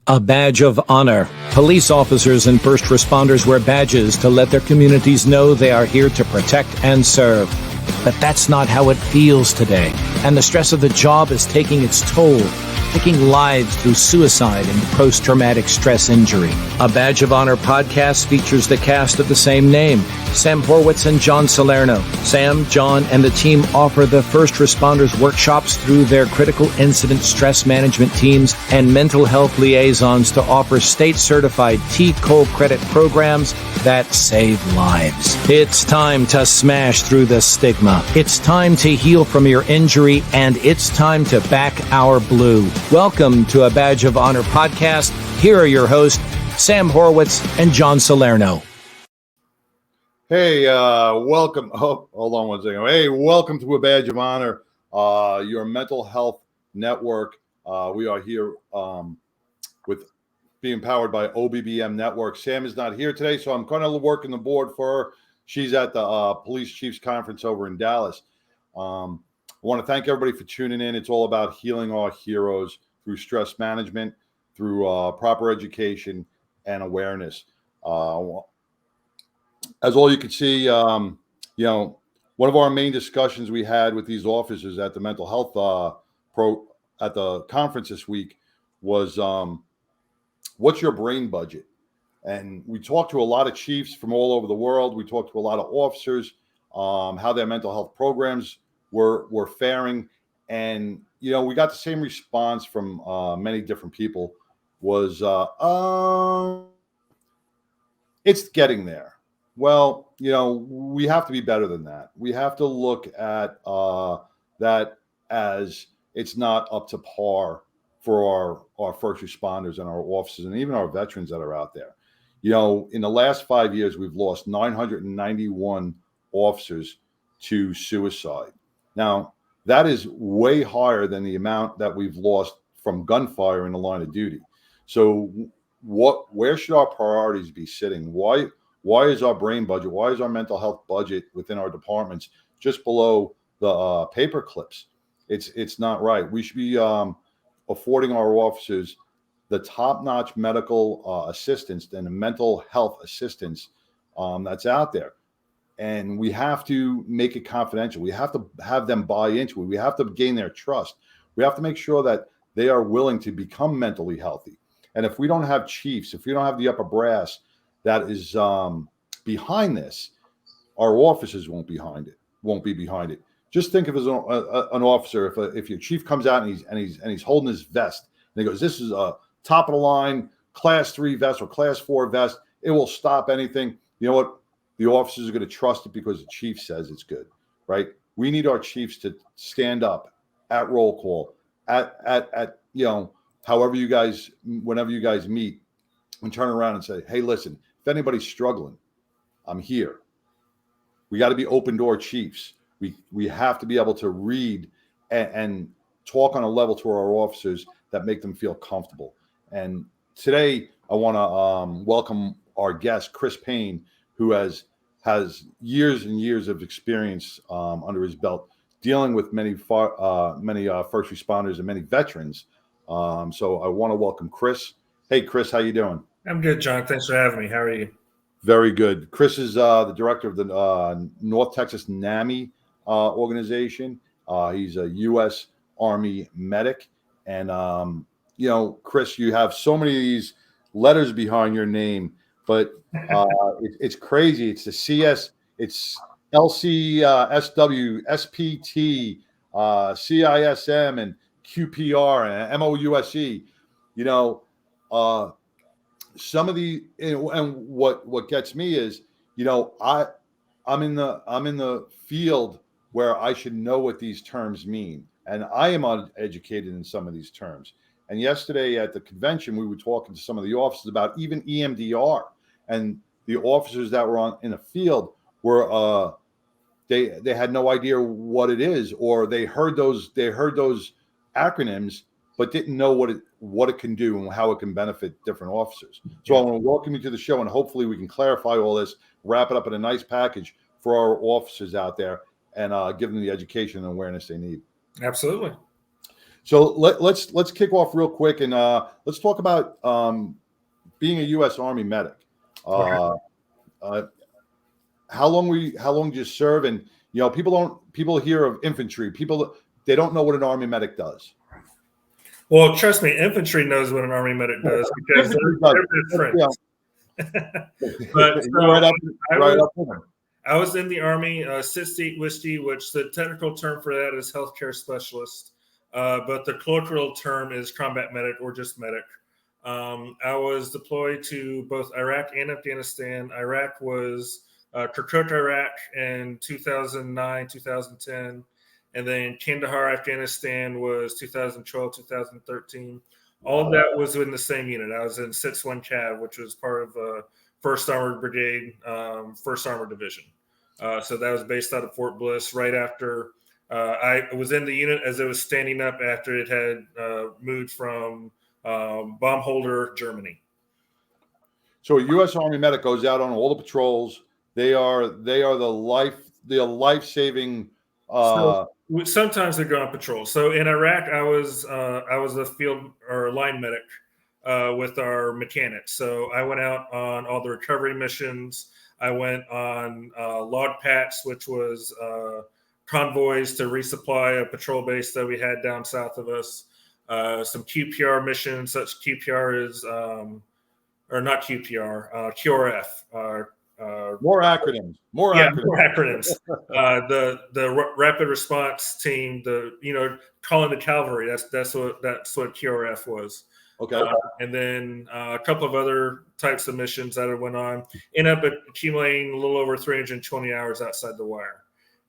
A badge of honor. Police officers and first responders wear badges to let their communities know they are here to protect and serve. But that's not how it feels today. And the stress of the job is taking its toll, taking lives through suicide and post-traumatic stress injury. A Badge of Honor podcast features the cast of the same name, Sam Horwitz and John Salerno. Sam, John, and the team offer the first responders workshops through their critical incident stress management teams and mental health liaisons to offer state-certified T-COLE credit programs that save lives. It's time to smash through the stigma. It's time to heal from your injury, and it's time to back our blue. Welcome to A Badge of Honor podcast. Here are your hosts, Sam Horwitz and John Salerno. Hey, welcome. Oh, hold on one second. Hey, welcome to A Badge of Honor, your mental health network. We are here with being powered by OBBM Network. Sam is not here today, so I'm kind of working the board for her. She's at the Police Chiefs Conference over in Dallas. I want to thank everybody for tuning in. It's all about healing our heroes through stress management, through proper education and awareness. As all you can see, one of our main discussions we had with these officers at the mental health at the conference this week was, what's your brain budget? And we talked to a lot of chiefs from all over the world. We talked to a lot of officers, how their mental health programs were faring. And, we got the same response from many different people was, it's getting there. Well, we have to be better than that. We have to look at that as it's not up to par for our first responders and our officers and even our veterans that are out there. In the last 5 years, we've lost 991 officers to suicide. Now, that is way higher than the amount that we've lost from gunfire in the line of duty. So where should our priorities be sitting? Why is our brain budget, why is our mental health budget within our departments just below the paper clips? It's not right. We should be affording our officers the top-notch medical assistance and the mental health assistance that's out there. And we have to make it confidential. We have to have them buy into it. We have to gain their trust. We have to make sure that they are willing to become mentally healthy. And if we don't have chiefs, if we don't have the upper brass that is behind this, our officers won't be behind it. Just think of it as an officer. If your chief comes out and he's holding his vest and he goes, "This is a top of the line class 3 vest or class 4 vest. It will stop anything." You know what? The officers are going to trust it because the chief says it's good, right? We need our chiefs to stand up at roll call, at however you guys, whenever you guys meet, and turn around and say, "Hey, listen, if anybody's struggling, I'm here." We got to be open door chiefs. We have to be able to read and talk on a level to our officers that make them feel comfortable. And today I want to welcome our guest, Chris Payne, who has years and years of experience under his belt dealing with many first responders and many veterans. So I want to welcome Chris. Hey, Chris, how you doing? I'm good, John. Thanks for having me. How are you? Very good. Chris is the director of the North Texas NAMI organization. He's a U.S. Army medic. And, Chris, you have so many of these letters behind your name, but it's crazy. It's the CS, it's LCSW, SPT, CISM, and QPR, and MOUSE. Some of the, and what gets me is, I'm in the field where I should know what these terms mean, and I am uneducated in some of these terms. And yesterday at the convention, we were talking to some of the officers about even EMDR, and the officers that were in the field were they had no idea what it is, or they heard those acronyms but didn't know what it can do and how it can benefit different officers. So I want to welcome you to the show, and hopefully we can clarify all this, wrap it up in a nice package for our officers out there, and give them the education and awareness they need. Absolutely. So let's kick off real quick and let's talk about being a U.S. Army medic. How long did you serve? And people hear of infantry. They don't know what an Army medic does. Well, trust me, infantry knows what an Army medic does because they're friends. But I was in the Army, 6-8 whiskey, which the technical term for that is healthcare specialist, but the colloquial term is combat medic or just medic. I was deployed to both Iraq and Afghanistan. Iraq was Kirkuk, Iraq in 2009, 2010. And then Kandahar, Afghanistan was 2012, 2013. All of that was in the same unit. I was in 6-1 Cav, which was part of 1st Armored Brigade, 1st Armored Division. So that was based out of Fort Bliss right after I was in the unit as it was standing up after it had moved from bomb holder Germany. So a U.S. Army medic goes out on all the patrols. They are the life-saving. So sometimes they go on patrol. So in Iraq, I was a field or line medic with our mechanics. So I went out on all the recovery missions. I went on log pats, which was convoys to resupply a patrol base that we had down south of us. Some QPR missions, such QPR is, or not QPR, QRF. More acronyms. More acronyms. The rapid response team, calling the cavalry. That's what QRF was. Okay. And then a couple of other types of missions that I went on. Ended up accumulating a little over 320 hours outside the wire.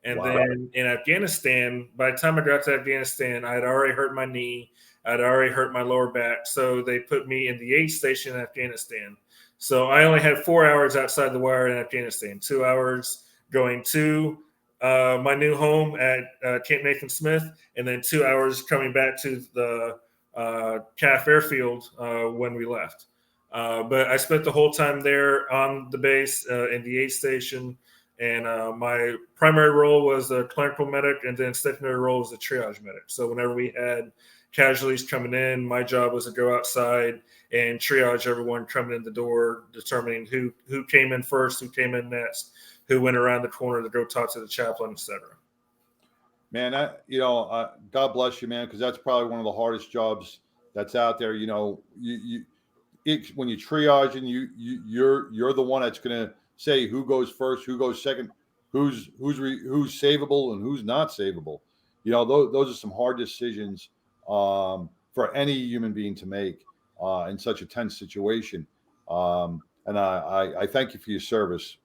And then in Afghanistan, by the time I got to Afghanistan, I had already hurt my knee. I'd already hurt my lower back. So they put me in the aid station in Afghanistan. So I only had 4 hours outside the wire in Afghanistan, 2 hours going to my new home at Camp Nathan Smith, and then 2 hours coming back to the CAF airfield when we left. But I spent the whole time there on the base in the aid station, and my primary role was a clinical medic, and then secondary role was a triage medic. So whenever we had casualties coming in, my job was to go outside and triage everyone coming in the door, determining who came in first, who came in next, who went around the corner to go talk to the chaplain, etc. Man, God bless you, man, because that's probably one of the hardest jobs that's out there. When you triage and you're the one that's going to say who goes first, who goes second, who's savable and who's not savable. Those are some hard decisions for any human being to make in such a tense situation. And I thank you for your service.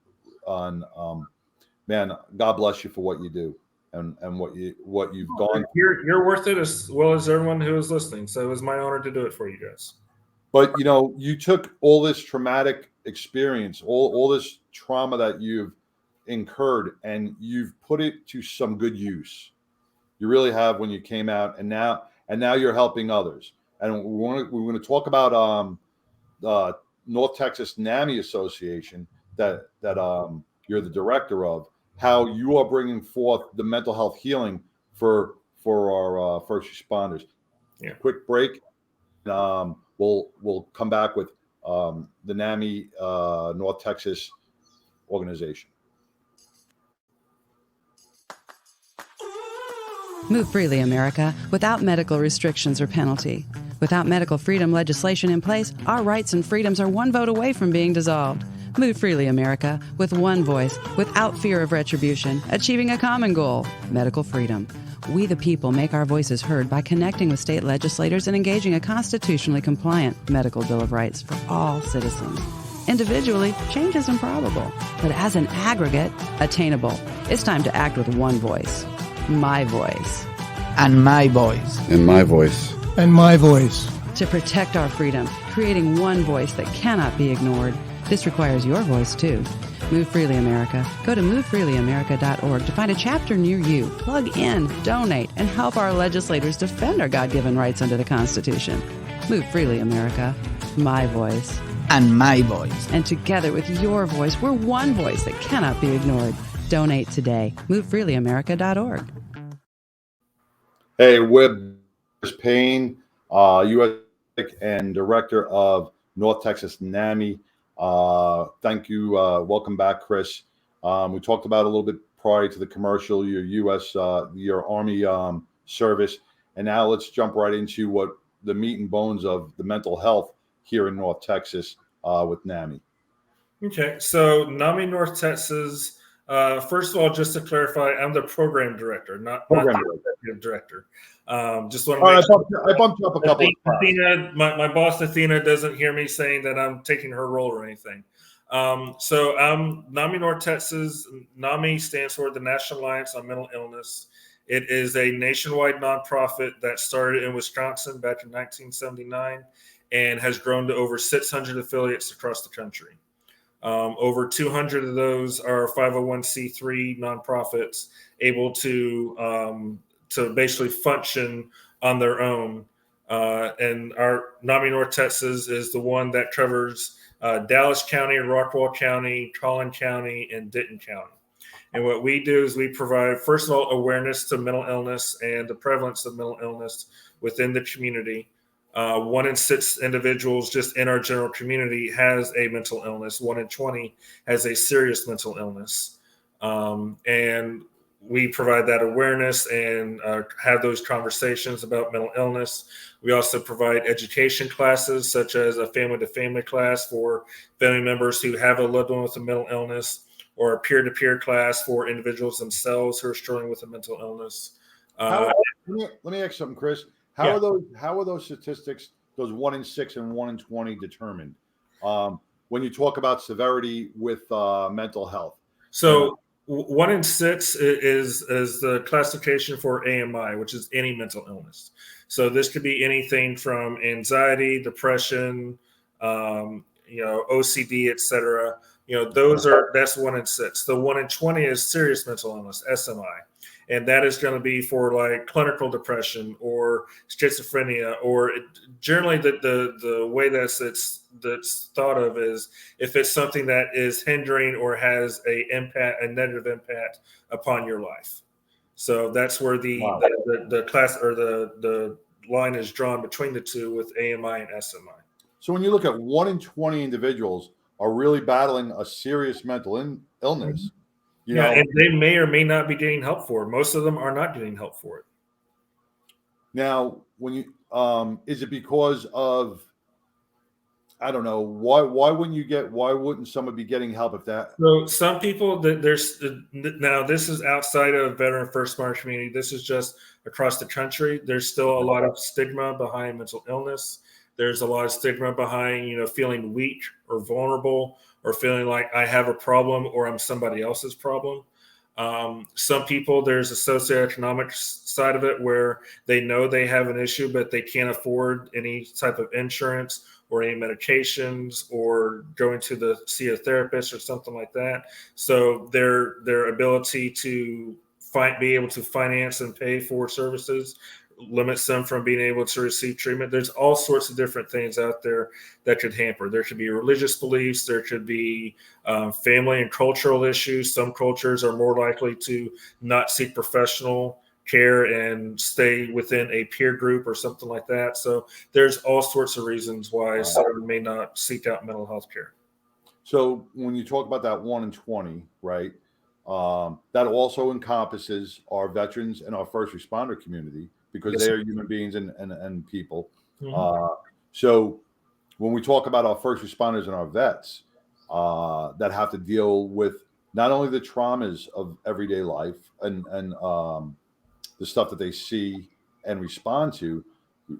Man, God bless you for what you do and what you've gone. You're worth it as well as everyone who is listening. So it was my honor to do it for you guys. But you took all this traumatic experience, all this trauma that you've incurred, and you've put it to some good use. You really have when you came out, and now you're helping others. And we're going to talk about the North Texas NAMI Association that you're the director of, how you are bringing forth the mental health healing for our first responders. Yeah. Quick break. We'll come back with the NAMI North Texas organization. Move freely, America, without medical restrictions or penalty. Without medical freedom legislation in place, our rights and freedoms are one vote away from being dissolved. Move freely, America, with one voice, without fear of retribution, achieving a common goal, medical freedom. We the people make our voices heard by connecting with state legislators and engaging a constitutionally compliant medical Bill of Rights for all citizens. Individually, change is improbable, but as an aggregate, attainable. It's time to act with one voice. My voice. And my voice. And my voice. And my voice. To protect our freedom, creating one voice that cannot be ignored. This requires your voice, too. Move Freely America. Go to movefreelyamerica.org to find a chapter near you. Plug in, donate, and help our legislators defend our God-given rights under the Constitution. Move Freely America. My voice. And my voice. And together with your voice, we're one voice that cannot be ignored. Donate today. MoveFreelyAmerica.org. Hey, we're Chris Payne, U.S. and Director of North Texas NAMI. Thank you. Welcome back, Chris. We talked about a little bit prior to the commercial, your U.S., your Army service. And now let's jump right into what the meat and bones of the mental health here in North Texas with NAMI. Okay, so NAMI North Texas, first of all, just to clarify, I'm the program director, not the executive director. Just want to make sure. I bumped you up a couple of times. Athena, my boss Athena doesn't hear me saying that I'm taking her role or anything. So I'm NAMI North Texas. NAMI stands for the National Alliance on Mental Illness. It is a nationwide nonprofit that started in Wisconsin back in 1979 and has grown to over 600 affiliates across the country. Over 200 of those are 501c3 nonprofits able to basically function on their own. And our NAMI North Texas is the one that covers Dallas County, Rockwall County, Collin County, and Denton County. And what we do is we provide, first of all, awareness to mental illness and the prevalence of mental illness within the community. 1 in 6 individuals just in our general community has a mental illness. 1 in 20 has a serious mental illness. And we provide that awareness and have those conversations about mental illness. We also provide education classes, such as a family-to-family class for family members who have a loved one with a mental illness, or a peer-to-peer class for individuals themselves who are struggling with a mental illness. Let me ask something, Chris. How are those statistics, those 1 in 6 and 1 in 20, determined? When you talk about severity with mental health. So 1 in 6 is the classification for AMI, which is any mental illness. So this could be anything from anxiety, depression, OCD, etc. That's 1 in 6. The 1 in 20 is serious mental illness, SMI. And that is going to be for like clinical depression or schizophrenia, or generally the way that's thought of is if it's something that is hindering or has a negative impact upon your life. So that's where the class or the line is drawn between the two with AMI and SMI. So when you look at 1 in 20 individuals are really battling a serious mental illness. Mm-hmm. And they may or may not be getting help for it. Most of them are not getting help for it. Now, when you is it because of, I don't know, why wouldn't someone be getting help if that? So some people now this is outside of veteran first responder community. This is just across the country. There's still a lot of stigma behind mental illness. There's a lot of stigma behind, feeling weak or vulnerable, or feeling like I have a problem or I'm somebody else's problem. Some people, there's a socioeconomic side of it where they know they have an issue, but they can't afford any type of insurance or any medications or going to see a therapist or something like that. So their ability to be able to finance and pay for services limits them from being able to receive treatment. There's all sorts of different things out there that could hamper. There could be religious beliefs. There could be family and cultural issues. Some cultures are more likely to not seek professional care and stay within a peer group or something like that. So there's all sorts of reasons why someone may not seek out mental health care. So when you talk about that 1 in 20, right, that also encompasses our veterans and our first responder community, because they are human beings and people. Mm-hmm. So when we talk about our first responders and our vets that have to deal with not only the traumas of everyday life and the stuff that they see and respond to,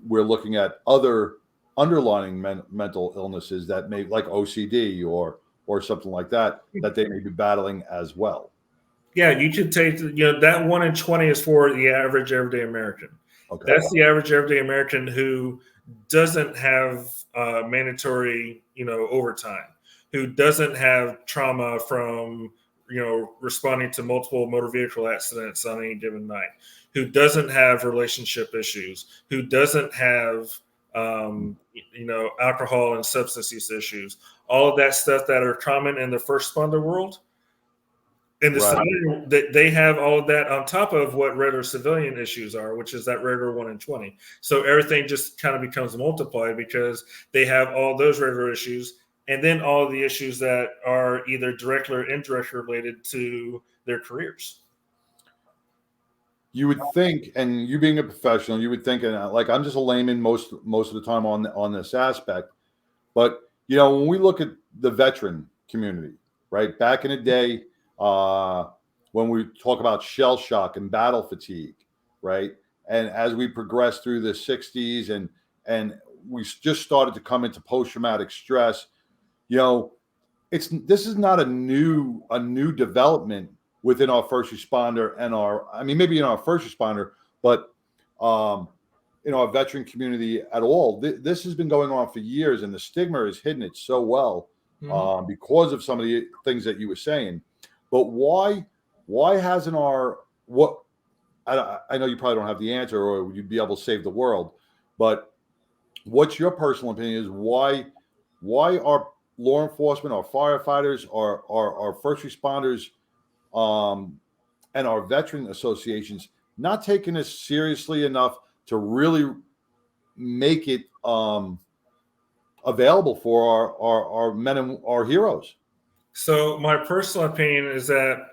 we're looking at other underlying mental illnesses that may, like OCD or something like that they may be battling as well. Yeah, you could take, that 1 in 20 is for the average everyday American. Okay. That's the average everyday American who doesn't have mandatory, overtime, who doesn't have trauma from, responding to multiple motor vehicle accidents on any given night, who doesn't have relationship issues, who doesn't have, alcohol and substance use issues, all of that stuff that are common in the first responder world. And the civilian, they have all of that on top of what regular civilian issues are, which is that regular 1 in 20. So everything just kind of becomes multiplied because they have all those regular issues, and then all of the issues that are either directly or indirectly related to their careers. You would think, and you being a professional, you would think, and like I'm just a layman most of the time on this aspect, but when we look at the veteran community, right back in the day. When we talk about shell shock and battle fatigue, right? And as we progress through the 60s and we just started to come into post-traumatic stress, this is not a new development within our first responder and maybe in our first responder, but in our veteran community at all. This has been going on for years, and the stigma has hidden it so well because of some of the things that you were saying. But why hasn't I know you probably don't have the answer, or you'd be able to save the world, but what's your personal opinion is why are law enforcement, our firefighters, our first responders, and our veteran associations not taking this seriously enough to really make it available for our men and our heroes? So my personal opinion is that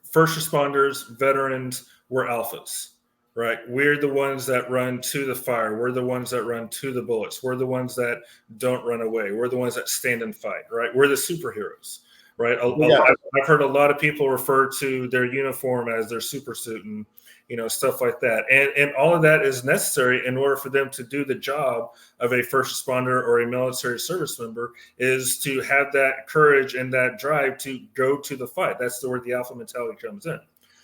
first responders, veterans, we're alphas, right? We're the ones that run to the fire. We're the ones that run to the bullets. We're the ones that don't run away. We're the ones that stand and fight, right? We're the superheroes, right? I've heard a lot of people refer to their uniform as their super suit and stuff like that. And all of that is necessary in order for them to do the job of a first responder or a military service member, is to have that courage and that drive to go to the fight. That's where the alpha mentality comes in.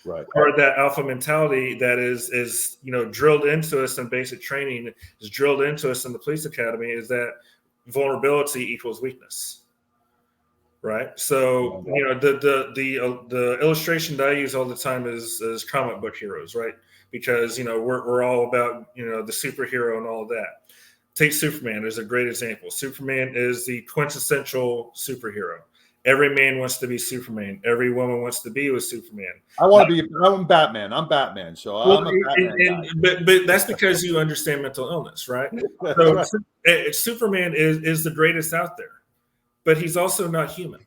Right. Or that alpha mentality that is drilled into us in basic training, is drilled into us in the police academy, is that vulnerability equals weakness. Right. So, the illustration that I use all the time is comic book heroes, right? Because, we're all about, the superhero and all of that. Take Superman as a great example. Superman is the quintessential superhero. Every man wants to be Superman. Every woman wants to be with Superman. I'm Batman. I'm Batman. So I'm a Batman guy. But that's because you understand mental illness, right? So right. Superman is the greatest out there. But he's also not human.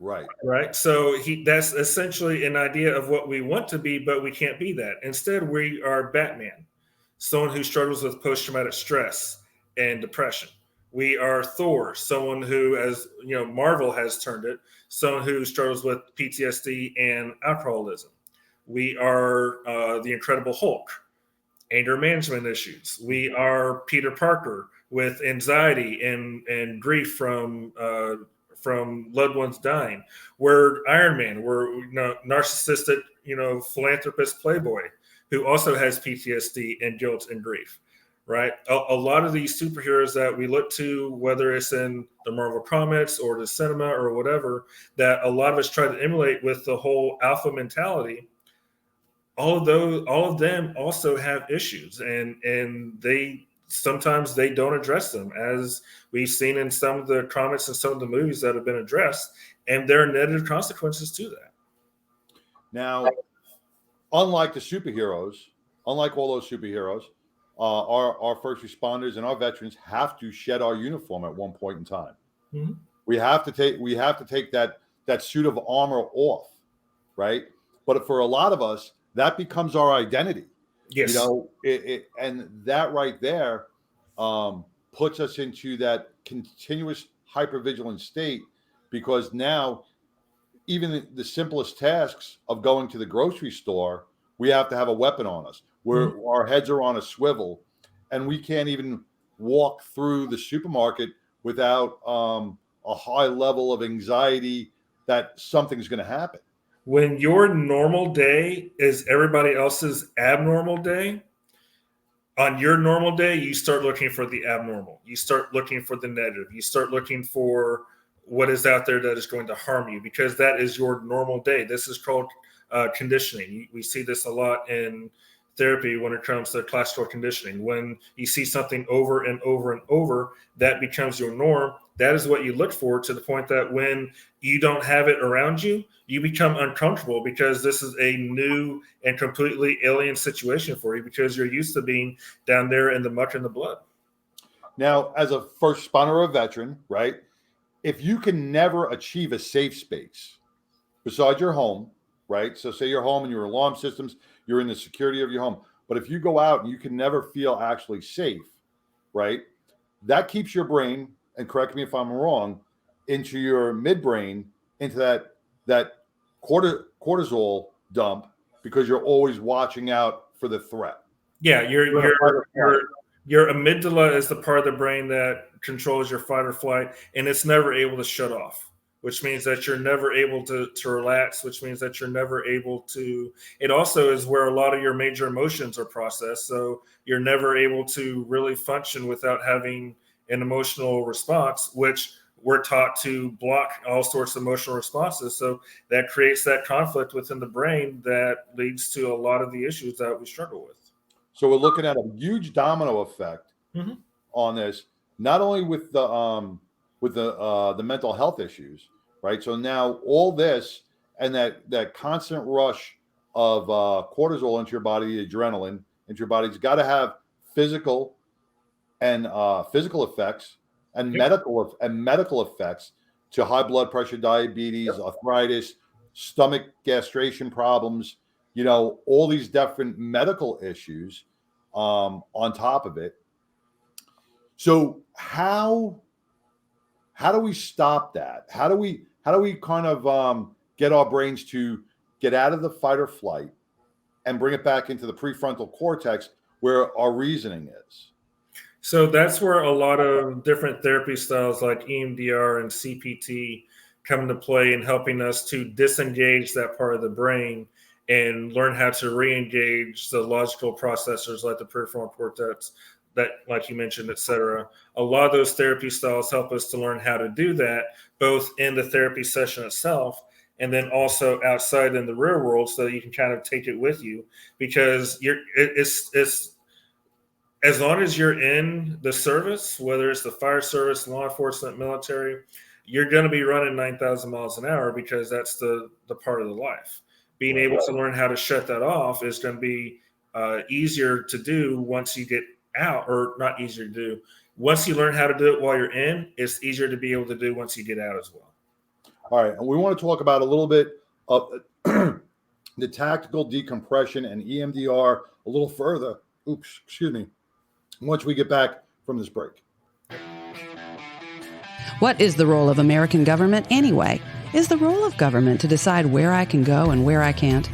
Right. Right. So that's essentially an idea of what we want to be, but we can't be that. Instead, we are Batman, someone who struggles with post-traumatic stress and depression. We are Thor, someone who, as Marvel has termed it, someone who struggles with PTSD and alcoholism. We are the Incredible Hulk, anger management issues. We are Peter Parker, with anxiety and grief from loved ones dying. We're Iron Man. We're narcissistic, philanthropist playboy who also has PTSD and guilt and grief, right? A lot of these superheroes that we look to, whether it's in the Marvel comics or the cinema or whatever, that a lot of us try to emulate with the whole alpha mentality, all of them also have issues, and sometimes they don't address them, as we've seen in some of the comics and some of the movies that have been addressed, and there are negative consequences to that. Now, unlike all those superheroes, our first responders and our veterans have to shed our uniform at one point in time. Mm-hmm. We have to take that suit of armor off, right? But for a lot of us, that becomes our identity. Yes. And that right there puts us into that continuous hypervigilant state, because now even the simplest tasks of going to the grocery store, we have to have a weapon on us. Our heads are on a swivel, and we can't even walk through the supermarket without a high level of anxiety that something's going to happen. When your normal day is everybody else's abnormal day, on your normal day, you start looking for the abnormal. You start looking for the negative. You start looking for what is out there that is going to harm you, because that is your normal day. This is called conditioning. We see this a lot in therapy when it comes to classical conditioning. When you see something over and over and over, that becomes your norm. That is what you look for, to the point that when you don't have it around you, you become uncomfortable, because this is a new and completely alien situation for you, because you're used to being down there in the muck and the blood. Now, as a first responder or a veteran, right, if you can never achieve a safe space besides your home, right? So say you're home and your alarm systems, you're in the security of your home. But if you go out and you can never feel actually safe, right, that keeps your brain, and correct me if I'm wrong, into your midbrain, into that cortisol dump, because you're always watching out for the threat. Yeah, your amygdala is the part of the brain that controls your fight or flight, and it's never able to shut off, which means that you're never able to relax, which means that you're never able to. It also is where a lot of your major emotions are processed. So you're never able to really function without having an emotional response, which we're taught to block all sorts of emotional responses. So that creates that conflict within the brain that leads to a lot of the issues that we struggle with. So we're looking at a huge domino effect on this, not only with the mental health issues, right? So now all this and that constant rush of cortisol into your body, adrenaline into your body's got to have physical effects and medical effects to high blood pressure, diabetes, arthritis, stomach gastration problems, all these different medical issues on top of it. So how do we stop that? How do we kind of get our brains to get out of the fight or flight and bring it back into the prefrontal cortex where our reasoning is? So that's where a lot of different therapy styles like EMDR and CPT come into play in helping us to disengage that part of the brain and learn how to re-engage the logical processors like the prefrontal cortex, that, like you mentioned, et cetera. A lot of those therapy styles help us to learn how to do that, both in the therapy session itself and then also outside in the real world, so that you can kind of take it with you, because it's as long as you're in the service, whether it's the fire service, law enforcement, military, you're going to be running 9,000 miles an hour, because that's the part of the life. Being able to learn how to shut that off is going to be easier to do once you get out, or not easier to do. Once you learn how to do it while you're in, it's easier to be able to do once you get out as well. All right. And we want to talk about a little bit of the tactical decompression and EMDR a little further. Oops, excuse me. Once we get back from this break. What is the role of American government anyway? Is the role of government to decide where I can go and where I can't?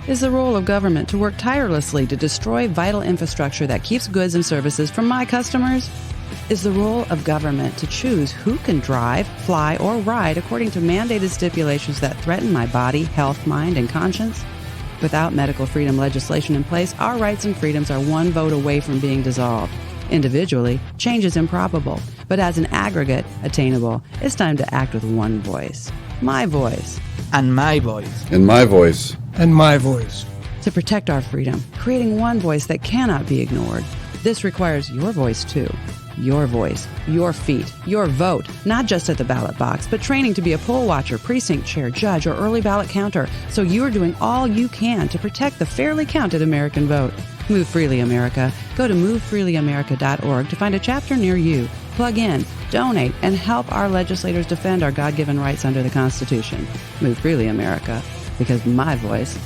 Is the role of government to work tirelessly to destroy vital infrastructure that keeps goods and services from my customers? Is the role of government to choose who can drive, fly, or ride according to mandated stipulations that threaten my body, health, mind, and conscience? Without medical freedom legislation in place, our rights and freedoms are one vote away from being dissolved. Individually, change is improbable, but as an aggregate, attainable. It's time to act with one voice. My voice. And my voice. And my voice. And my voice. To protect our freedom, creating one voice that cannot be ignored. This requires your voice, too. Your voice, your feet, your vote, not just at the ballot box, but training to be a poll watcher, precinct chair, judge, or early ballot counter, so you are doing all you can to protect the fairly counted American vote. Move Freely America. Go to movefreelyamerica.org to find a chapter near you. Plug in, donate, and help our legislators defend our God-given rights under the Constitution. Move Freely America, because my voice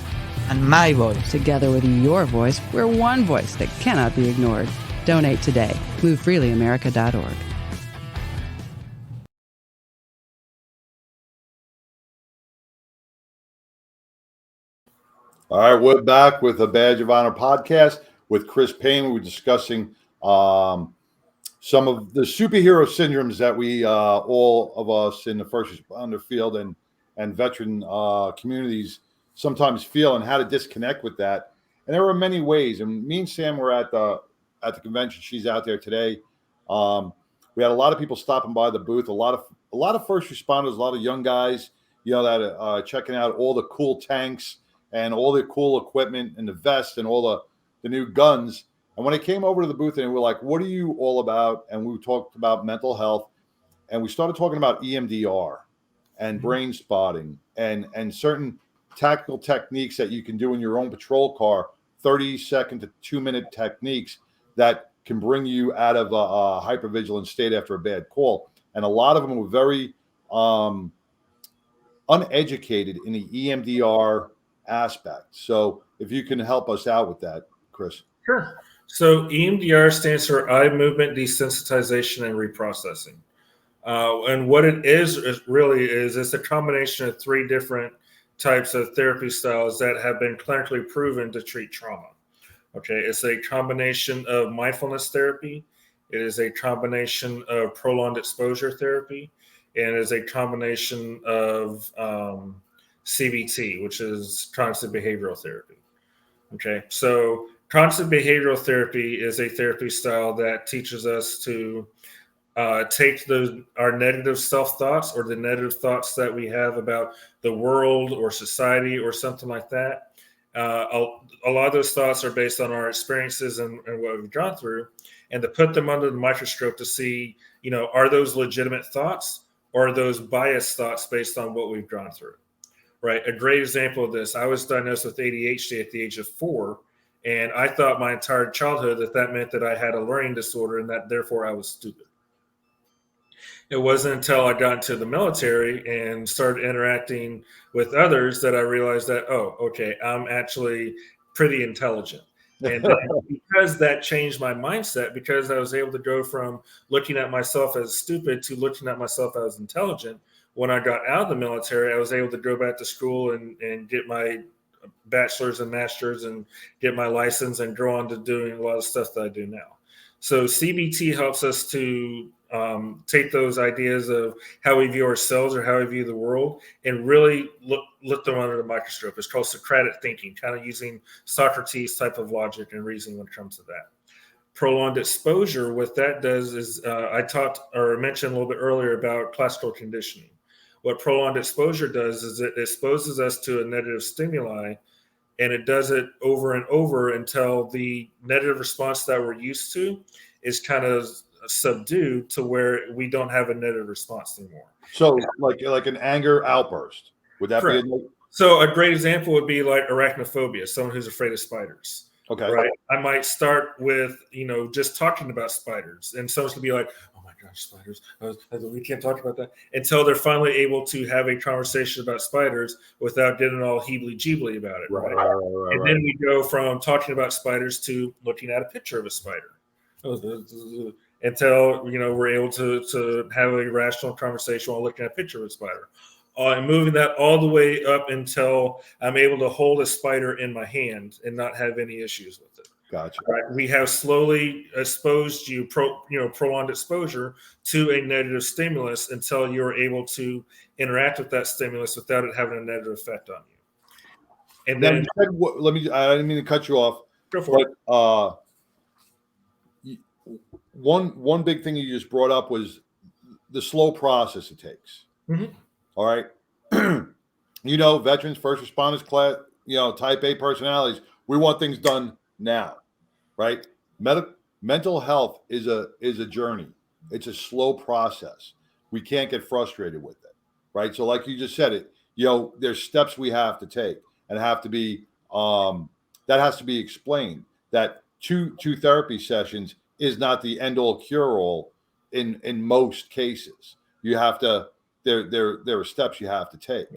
And my voice. together with your voice, we're one voice that cannot be ignored. Donate today. MoveFreelyAmerica.org. All right, we're back with a Badge of Honor podcast with Chris Payne. We're discussing some of the superhero syndromes that we, all of us in the first responder field and veteran communities sometimes feel, and how to disconnect with that. And there are many ways. And me and Sam were at the convention. She's out there today. We had a lot of people stopping by the booth. A lot of first responders, a lot of young guys, that are checking out all the cool tanks and all the cool equipment and the vests and all new guns. And when I came over to the booth and we're like, what are you all about? And we talked about mental health, and we started talking about EMDR and brain spotting and certain tactical techniques that you can do in your own patrol car, 30-second to 2-minute techniques that can bring you out of a hypervigilant state after a bad call. And a lot of them were very uneducated in the EMDR aspect. So if you can help us out with that, Chris. Sure. So EMDR stands for eye movement desensitization and reprocessing. And what it is it's a combination of 3 different types of therapy styles that have been clinically proven to treat trauma. Okay, it's a combination of mindfulness therapy. It is a combination of prolonged exposure therapy, and it is a combination of CBT, which is cognitive behavioral therapy. Okay, so cognitive behavioral therapy is a therapy style that teaches us to take our negative self-thoughts or the negative thoughts that we have about the world or society or something like that. A lot of those thoughts are based on our experiences and what we've gone through, and to put them under the microscope to see, are those legitimate thoughts or are those biased thoughts based on what we've gone through, right? A great example of this, I was diagnosed with ADHD at the age of 4, and I thought my entire childhood that meant that I had a learning disorder and that therefore I was stupid. It wasn't until I got into the military and started interacting with others that I realized that, oh, okay, I'm actually pretty intelligent. And because that changed my mindset, because I was able to go from looking at myself as stupid to looking at myself as intelligent, when I got out of the military, I was able to go back to school and get my bachelor's and master's and get my license and go on to doing a lot of stuff that I do now. So CBT helps us to take those ideas of how we view ourselves or how we view the world and really look them under the microscope. It's called Socratic thinking, kind of using Socrates type of logic and reasoning when it comes to that. Prolonged exposure, what that does is I mentioned a little bit earlier about classical conditioning. What prolonged exposure does is it exposes us to a negative stimuli, and it does it over and over until the negative response that we're used to is kind of subdued to where we don't have a negative response anymore. So like an anger outburst, would that Correct. be? So a great example would be like arachnophobia, someone who's afraid of spiders. Okay. Right. I might start with, just talking about spiders, and someone's gonna be like, oh my gosh, spiders. We can't talk about that until they're finally able to have a conversation about spiders without getting all heebly-jeebly about it. Right. And then we go from talking about spiders to looking at a picture of a spider until, we're able to have a rational conversation while looking at a picture of a spider. And moving that all the way up until I'm able to hold a spider in my hand and not have any issues with it. Gotcha. Right? We have slowly exposed you, prolonged exposure to a negative stimulus until you're able to interact with that stimulus without it having a negative effect on you. And then, I didn't mean to cut you off. Go for it. One big thing you just brought up was the slow process it takes. Mm-hmm. All right. Veterans, first responders, class, type A personalities, we want things done now, right? Mental health is a journey. It's a slow process. We can't get frustrated with it, right? So like you just said it, there's steps we have to take and have to be, that has to be explained, that two therapy sessions is not the end all cure all in most cases. You have to, there are steps you have to take.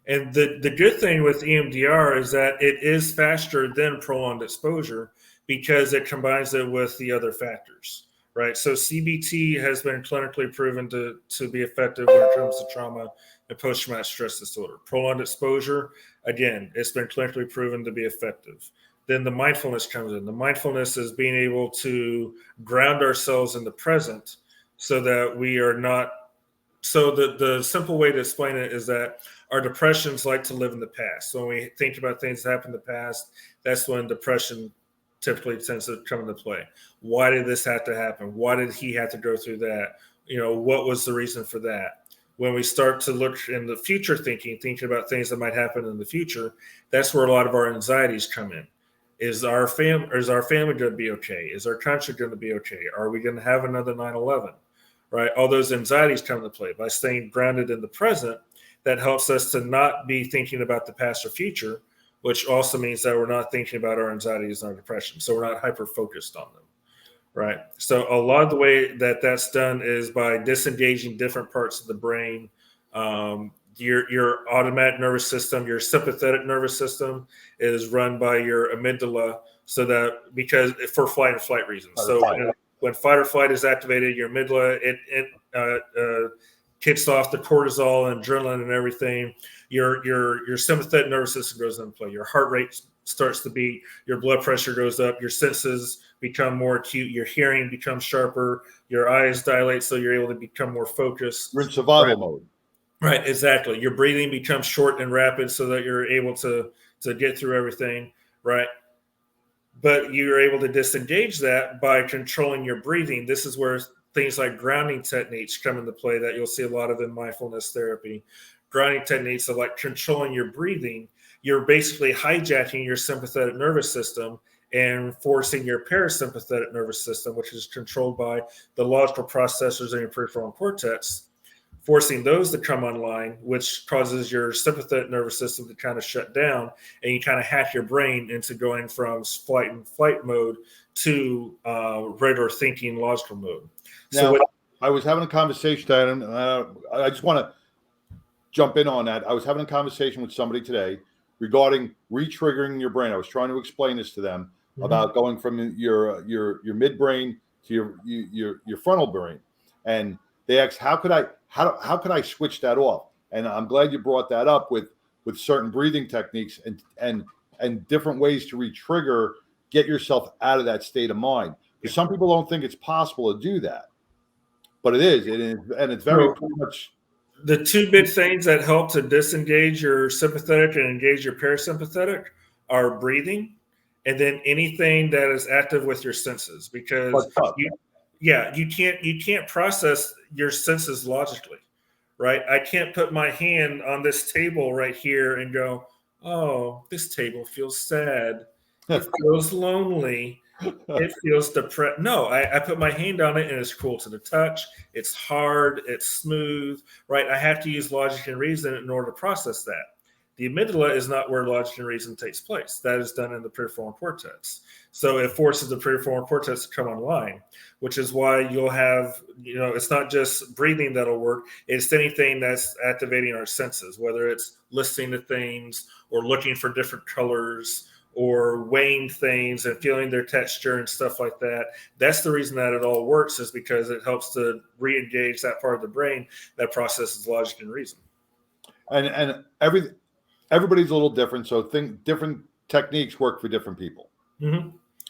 And the good thing with EMDR is that it is faster than prolonged exposure because it combines it with the other factors, right? So CBT has been clinically proven to be effective when it comes to trauma and post-traumatic stress disorder. Prolonged exposure, again, it's been clinically proven to be effective. Then the mindfulness comes in. The mindfulness is being able to ground ourselves in the present so that we are not. So the simple way to explain it is that our depressions like to live in the past. So when we think about things that happened in the past, that's when depression typically tends to come into play. Why did this have to happen? Why did he have to go through that? What was the reason for that? When we start to look in the future thinking about things that might happen in the future, that's where a lot of our anxieties come in. Is our family going to be okay? Is our country going to be okay? Are we going to have another 9/11? Right? All those anxieties come into play. By staying grounded in the present, that helps us to not be thinking about the past or future, which also means that we're not thinking about our anxieties and our depression. So we're not hyper focused on them. Right. So a lot of the way that that's done is by disengaging different parts of the brain. Your automatic nervous system, your sympathetic nervous system is run by your amygdala, so that because for flight and flight reasons. So when fight or flight is activated, your amygdala it kicks off the cortisol and adrenaline and everything. Your sympathetic nervous system goes into play. Your heart rate starts to beat. Your blood pressure goes up. Your senses become more acute. Your hearing becomes sharper. Your eyes dilate, so you're able to become more focused. You're in survival mode. Right, exactly. Your breathing becomes short and rapid, so that you're able to get through everything. Right. But you're able to disengage that by controlling your breathing. This is where things like grounding techniques come into play that you'll see a lot of in mindfulness therapy. Grounding techniques are like controlling your breathing. You're basically hijacking your sympathetic nervous system and forcing your parasympathetic nervous system, which is controlled by the logical processors in your prefrontal cortex, forcing those to come online, which causes your sympathetic nervous system to kind of shut down, and you kind of hack your brain into going from flight and flight mode to regular thinking logical mode. Now, I was having a conversation, and I just want to jump in on that. I was having a conversation with somebody today regarding re-triggering your brain. I was trying to explain this to them about going from your midbrain to your frontal brain, and they asked, how could I switch that off? And I'm glad you brought that up with certain breathing techniques and different ways to re-trigger, get yourself out of that state of mind. Because some people don't think it's possible to do that, but it is, and it's very much. The two big things that help to disengage your sympathetic and engage your parasympathetic are breathing, and then anything that is active with your senses, because you can't process your senses logically, right? I can't put my hand on this table right here and go, oh, this table feels sad. It feels lonely. It feels depressed. No, I put my hand on it and it's cool to the touch. It's hard. It's smooth, right? I have to use logic and reason in order to process that. The amygdala is not where logic and reason takes place. That is done in the prefrontal cortex. So it forces the prefrontal cortex to come online, which is why you'll have, it's not just breathing that'll work. It's anything that's activating our senses, whether it's listening to things or looking for different colors or weighing things and feeling their texture and stuff like that. That's the reason that it all works, is because it helps to re-engage that part of the brain that processes logic and reason. And everybody's a little different, so different techniques work for different people,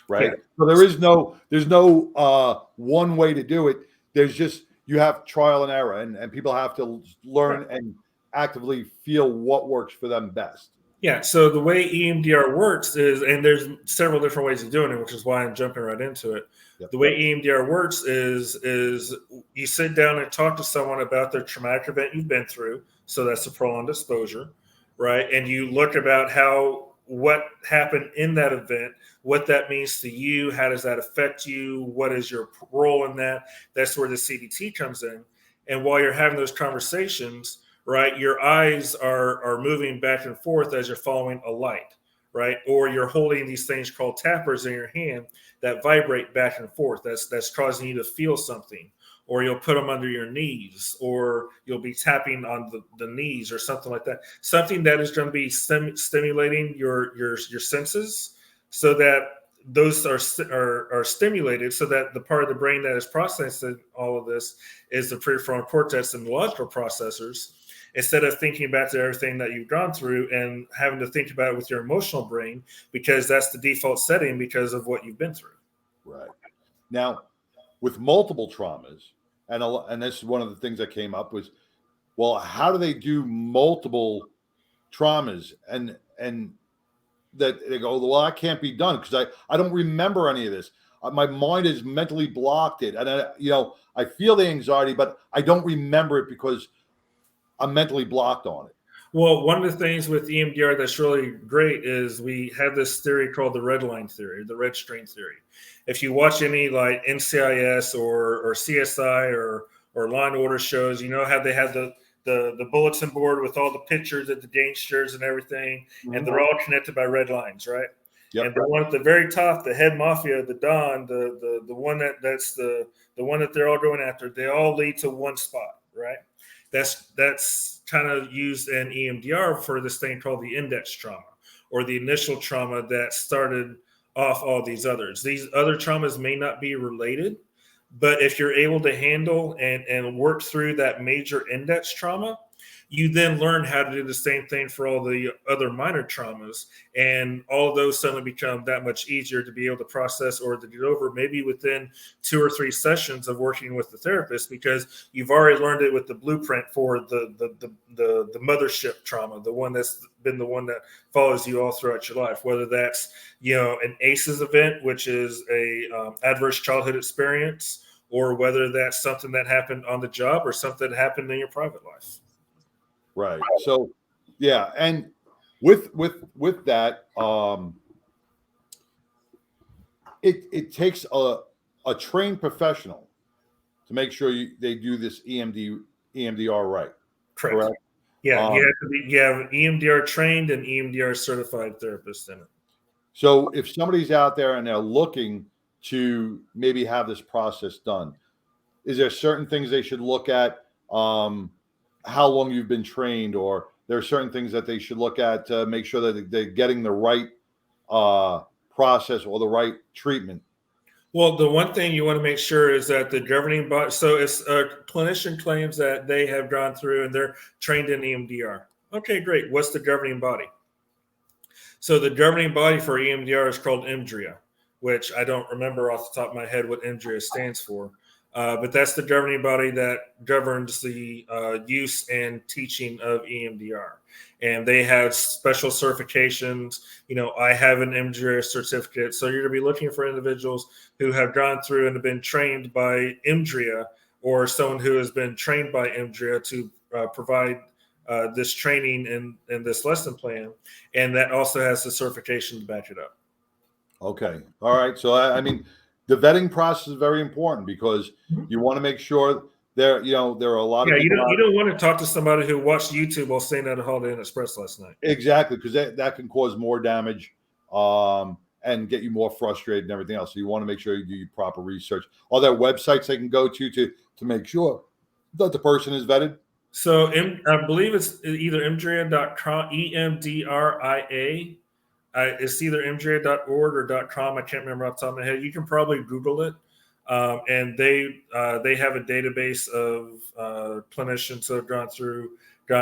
right? Yeah. So there's no one way to do it. There's just, you have trial and error, and people have to learn and actively feel what works for them best. Yeah, so the way EMDR works is, and there's several different ways of doing it, which is why I'm jumping right into it. Yep. The way EMDR works is you sit down and talk to someone about their traumatic event you've been through. So that's a prolonged exposure, right? And you look about what happened in that event, what that means to you, how does that affect you, what is your role in that? That's where the CBT comes in. And while you're having those conversations, right, your eyes are moving back and forth as you're following a light, right? Or you're holding these things called tappers in your hand that vibrate back and forth. That's causing you to feel something. Or you'll put them under your knees, or you'll be tapping on the knees or something like that. Something that is going to be stimulating your senses, so that those are stimulated, so that the part of the brain that is processing all of this is the prefrontal cortex and the logical processors, instead of thinking back to everything that you've gone through and having to think about it with your emotional brain, because that's the default setting because of what you've been through. Right. Now, with multiple traumas, and this is one of the things that came up was, well, how do they do multiple traumas? And that they go, well, that can't be done because I don't remember any of this. My mind is mentally blocked it. And I feel the anxiety, but I don't remember it because I'm mentally blocked on it. Well, one of the things with EMDR that's really great is we have this theory called the red line theory, the red string theory. If you watch any like NCIS or CSI or Law and Order shows, you know how they have the bulletin board with all the pictures of the gangsters and everything, and they're all connected by red lines, right? Yep. And the one at the very top, the head mafia, the Don, the one that's the one that they're all going after, they all lead to one spot, right? That's kind of used in EMDR for this thing called the index trauma, or the initial trauma that started off all these others. These other traumas may not be related, but if you're able to handle and work through that major index trauma, you then learn how to do the same thing for all the other minor traumas. And all of those suddenly become that much easier to be able to process or to get over, maybe within 2 or 3 sessions of working with the therapist, because you've already learned it with the blueprint for the mothership trauma, the one that's been the one that follows you all throughout your life, whether that's, an ACEs event, which is a adverse childhood experience, or whether that's something that happened on the job or something that happened in your private life. Right. So, yeah, and with that, it takes a trained professional to make sure they do this EMDR right. Correct? Yeah, you have EMDR trained and EMDR certified therapists in it. So, if somebody's out there and they're looking to maybe have this process done, is there certain things they should look at? How long you've been trained, or there are certain things that they should look at to make sure that they're getting the right process or the right treatment? Well, the one thing you want to make sure is that the governing body, so if a clinician claims that they have gone through and they're trained in EMDR. Okay, great. What's the governing body? So the governing body for EMDR is called Emdr, which I don't remember off the top of my head what Emdr stands for. But that's the governing body that governs the use and teaching of EMDR. And they have special certifications. I have an Emdr certificate. So you're going to be looking for individuals who have gone through and have been trained by Emdr, or someone who has been trained by Emdr to provide this training in this lesson plan. And that also has the certification to back it up. Okay. All right. So, I mean, the vetting process is very important, because you want to make sure there are a lot of people. You don't want to talk to somebody who watched YouTube while staying at a Holiday Inn Express last night. Exactly, because that can cause more damage and get you more frustrated and everything else. So you want to make sure you do your proper research. Are there websites they can go to make sure that the person is vetted? So I believe it's either emdria.com, EMDRIA. It's either emdria.org or .com. I can't remember off the top of my head. You can probably Google it. And they have a database of clinicians who have gone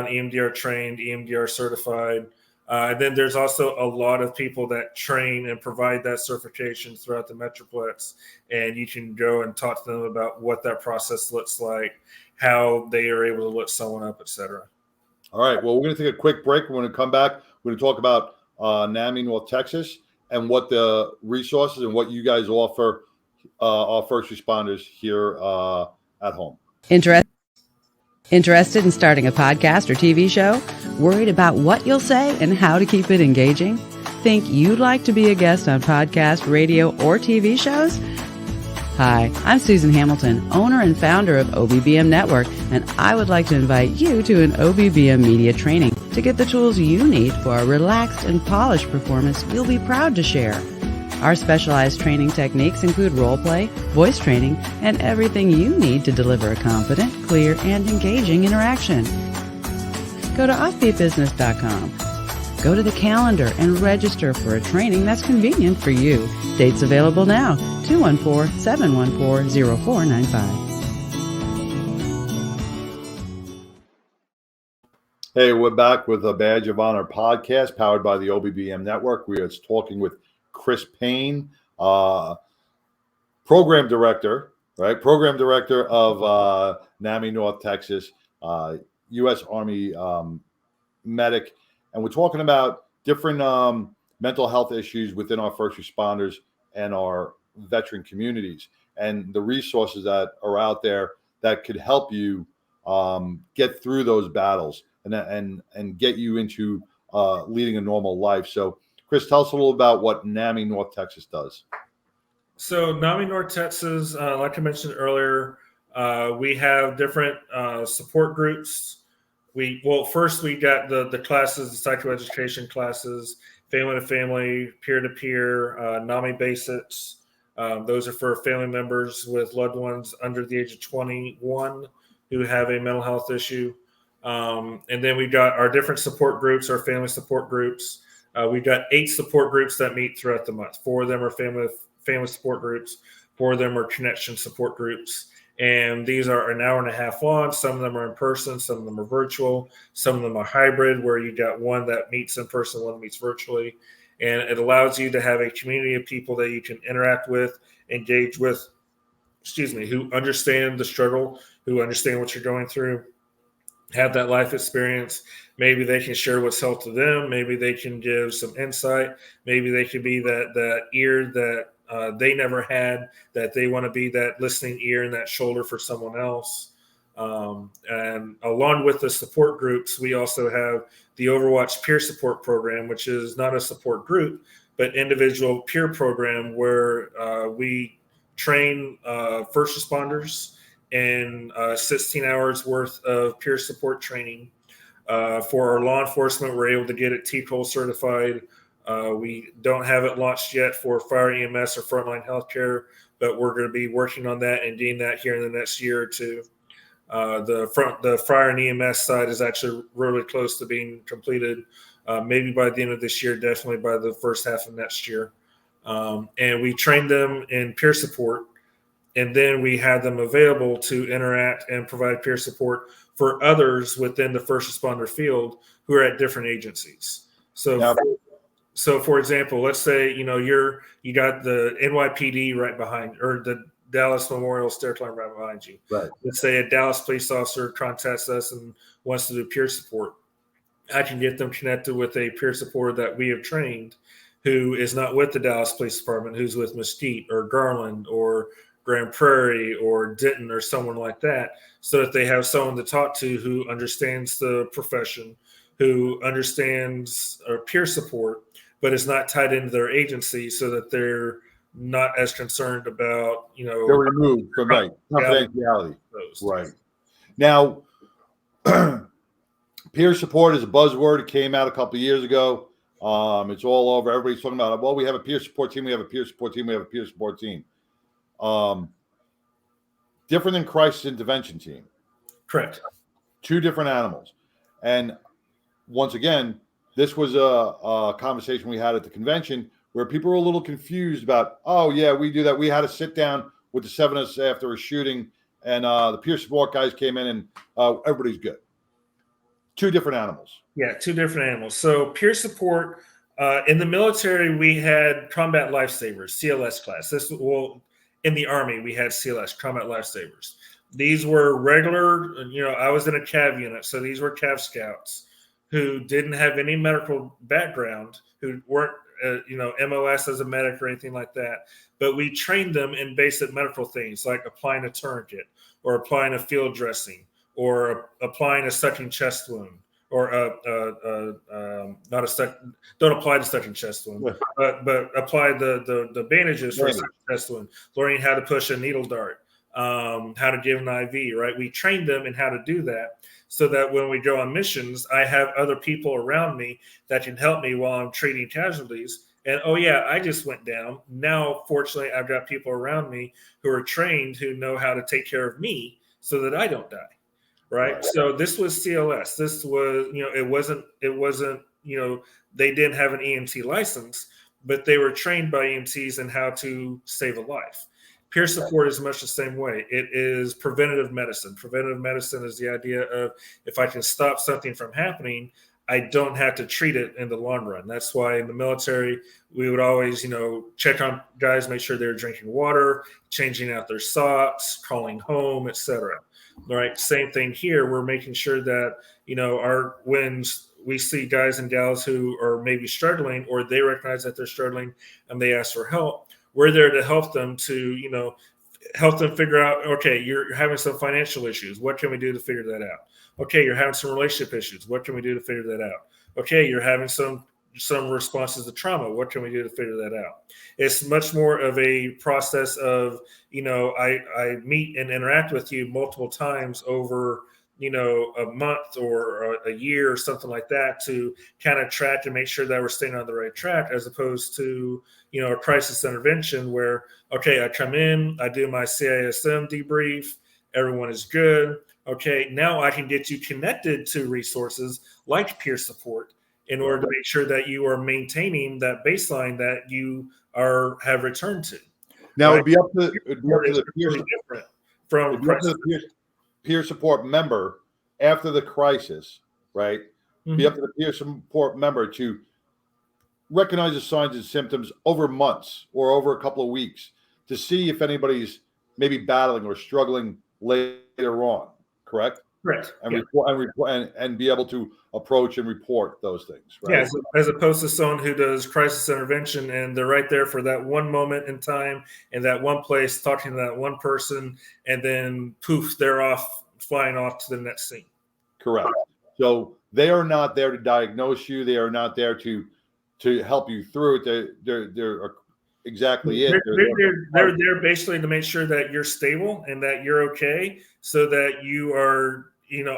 EMDR trained, EMDR certified. And then there's also a lot of people that train and provide that certification throughout the Metroplex. And you can go and talk to them about what that process looks like, how they are able to look someone up, et cetera. All right. Well, we're going to take a quick break. We're going to come back. We're going to talk about NAMI, North Texas, and what the resources and what you guys offer our first responders here at home. Interested in starting a podcast or TV show? Worried about what you'll say and how to keep it engaging? Think you'd like to be a guest on podcast, radio, or TV shows? Hi, I'm Susan Hamilton, owner and founder of OBBM Network, and I would like to invite you to an OBBM media training to get the tools you need for a relaxed and polished performance we'll be proud to share. Our specialized training techniques include role play, voice training, and everything you need to deliver a confident, clear, and engaging interaction. Go to offbeatbusiness.com. Go to the calendar and register for a training that's convenient for you. Dates available now, 214-714-0495. Hey, we're back with a Badge of Honor podcast powered by the OBBM Network. We are talking with Chris Payne, program director of NAMI North Texas, U.S. Army medic. And we're talking about different mental health issues within our first responders and our veteran communities, and the resources that are out there that could help you get through those battles. and get you into leading a normal life. So, Chris, tell us a little about what NAMI North Texas does. So NAMI North Texas, like I mentioned earlier, we have different support groups. First we got the classes, the psychoeducation classes, family to family, peer to peer, NAMI basics. Those are for family members with loved ones under the age of 21 who have a mental health issue. And then we got our different support groups, our family support groups. We've got 8 support groups that meet throughout the month. 4 of them are family support groups. 4 of them are connection support groups. And these are an hour and a half long. Some of them are in person. Some of them are virtual. Some of them are hybrid, where you got one that meets in person, one that meets virtually. And it allows you to have a community of people that you can interact with, engage with, who understand the struggle, who understand what you're going through, have that life experience. Maybe they can share what's helped to them. Maybe they can give some insight. Maybe they can be that ear that they never had, that they want to be that listening ear and that shoulder for someone else. And along with the support groups, we also have the Overwatch peer support program, which is not a support group, but individual peer program where we train first responders in 16 hours worth of peer support training. For our law enforcement, we're able to get it TCOL certified. We don't have it launched yet for fire EMS or frontline healthcare, but we're going to be working on that and getting that here in the next year or two. The fire and EMS side is actually really close to being completed, maybe by the end of this year, definitely by the first half of next year. And we train them in peer support, and then we have them available to interact and provide peer support for others within the first responder field who are at different agencies. So for example, let's say, you got the NYPD right behind, or the Dallas Memorial Stair Climb right behind you. Right. Let's say a Dallas police officer contacts us and wants to do peer support. I can get them connected with a peer supporter that we have trained who is not with the Dallas Police Department, who's with Mesquite or Garland or Grand Prairie or Denton or someone like that, so that they have someone to talk to who understands the profession, who understands peer support, but is not tied into their agency, so that they're not as concerned about, they're removed from confidentiality. Right. Now, peer support is a buzzword. It came out a couple of years ago. It's all over. Everybody's talking about it. Well, we have a peer support team. We have a peer support team. We have a peer support team. Different than crisis intervention team. Correct. 2 different animals. And once again, this was a conversation we had at the convention where people were a little confused about, oh, yeah, we do that. We had a sit down with the 7 of us after a shooting, and the peer support guys came in, and everybody's good. 2 different animals. Yeah, 2 different animals. So peer support, in the military, we had combat lifesavers, CLS class. In the Army, we had CLS, combat lifesavers. These were regular, I was in a CAV unit, so these were CAV scouts who didn't have any medical background, who weren't, MOS as a medic or anything like that. But we trained them in basic medical things like applying a tourniquet or applying a field dressing or applying a sucking chest wound, or don't apply the sucking chest wound, but apply the bandages for a sucking chest wound, learning how to push a needle dart, how to give an IV, right? We trained them in how to do that, so that when we go on missions, I have other people around me that can help me while I'm treating casualties. And, oh, yeah, I just went down. Now, fortunately, I've got people around me who are trained, who know how to take care of me so that I don't die. Right. So this was CLS. This was, it wasn't, they didn't have an EMT license, but they were trained by EMTs in how to save a life. Peer support is much the same way. It is preventative medicine. Preventative medicine is the idea of, if I can stop something from happening, I don't have to treat it in the long run. That's why in the military, we would always, check on guys, make sure they're drinking water, changing out their socks, calling home, etc. All right. Same thing here. We're making sure that, when we see guys and gals who are maybe struggling, or they recognize that they're struggling and they ask for help, we're there to help them to, help them figure out, okay, you're having some financial issues. What can we do to figure that out? Okay, you're having some relationship issues. What can we do to figure that out? Okay, you're having some responses to trauma. What can we do to figure that out? It's much more of a process of, I meet and interact with you multiple times over, a month or a year or something like that to kind of track and make sure that we're staying on the right track, as opposed to, a crisis intervention where, okay, I come in, I do my CISM debrief, everyone is good. Okay, now I can get you connected to resources like peer support in order to make sure that you are maintaining that baseline that you have returned to. Now right? it'd be up to the peer support member after the crisis, right? Mm-hmm. Be up to the peer support member to recognize the signs and symptoms over months or over a couple of weeks to see if anybody's maybe battling or struggling later on. Correct? Correct. And be able to approach and report those things, right? Yeah, as opposed to someone who does crisis intervention and they're right there for that one moment in time in that one place, talking to that one person, and then poof, they're flying off to the next scene. Correct. So they are not there to diagnose you. They are not there to help you through it. They're exactly it. They're there basically to make sure that you're stable and that you're okay, so that you are,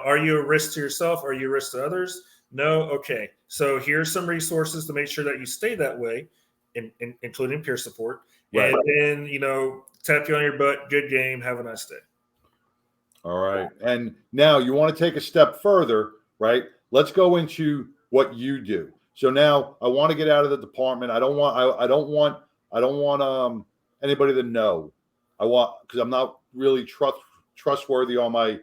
are you a risk to yourself? Are you a risk to others? No. Okay. So here's some resources to make sure that you stay that way, including peer support. Right. And then, tap you on your butt. Good game. Have a nice day. All right. And now you want to take a step further, right? Let's go into what you do. So now I want to get out of the department. I don't want anybody to know. Because I'm not really trustworthy on my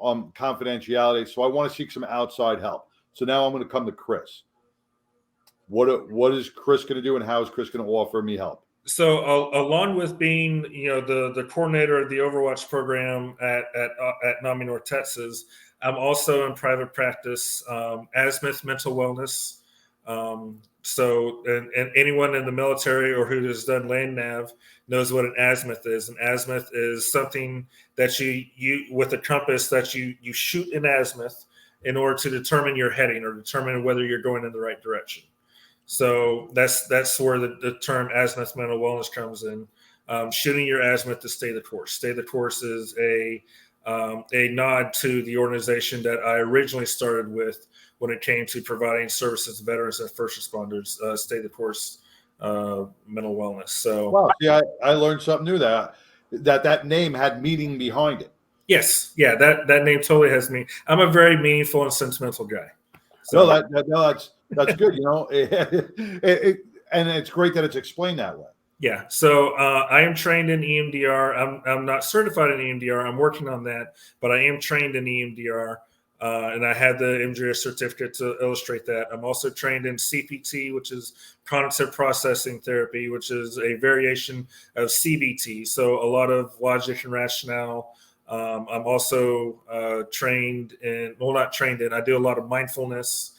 confidentiality. So I want to seek some outside help. So now I'm going to come to Chris. What is Chris going to do, and how is Chris going to offer me help? So along with being, the coordinator of the Overwatch program at NAMI North Texas, I'm also in private practice, Azimuth Mental Wellness. So anyone in the military or who has done land nav knows what an azimuth is. An azimuth is something that you with a compass that you shoot an azimuth in order to determine your heading or determine whether you're going in the right direction. So that's where the term azimuth mental wellness comes in. Shooting your azimuth to stay the course. Stay the course is a nod to the organization that I originally started with when it came to providing services to veterans and first responders. Stay the course mental wellness. So wow, see, I learned something new that name had meaning behind it. Yes, yeah, that name totally has meaning. I'm a very meaningful and sentimental guy. So that's good. And it's great that it's explained that way. Yeah. So I am trained in EMDR. I'm not certified in EMDR. I'm working on that, but I am trained in EMDR. And I had the Emdr certificate to illustrate that. I'm also trained in CPT, which is cognitive processing therapy, which is a variation of CBT. So a lot of logic and rationale. I'm also trained in, well, not trained in, I do a lot of mindfulness